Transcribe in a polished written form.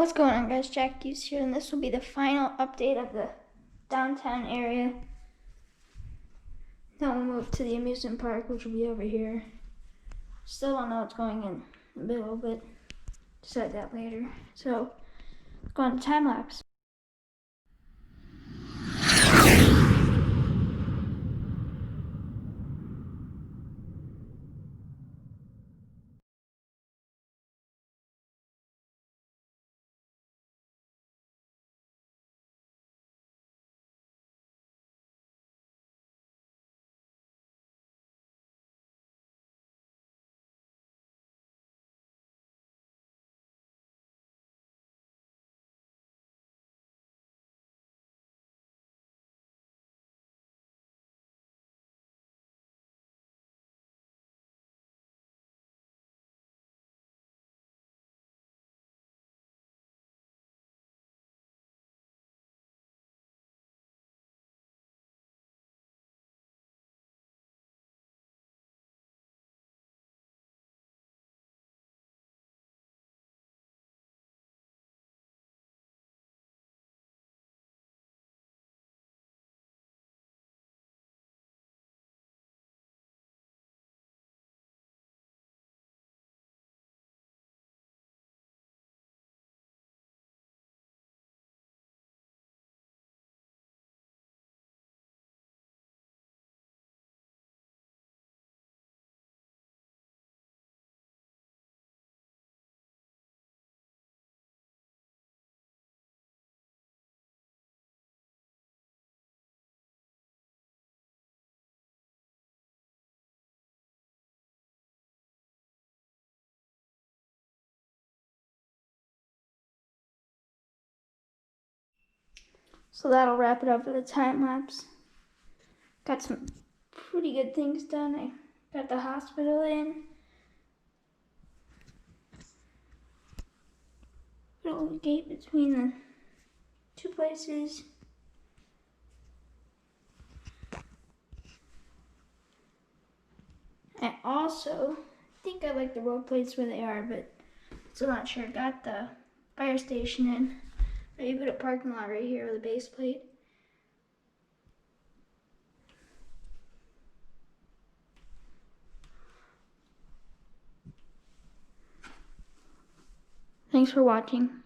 What's going on, guys? Jack Hughes here, and this will be the final update of the downtown area. Then we'll move to the amusement park, which will be over here. Still don't know what's going in the middle, but decide that later. So, let's go on to time lapse. So that'll wrap it up for the time lapse. Got some pretty good things done. I got the hospital in. Put a little gate between the two places. I also think I like the road plates where they are, but still not sure. Got the fire station in. Maybe put a parking lot right here with a base plate. Thanks for watching.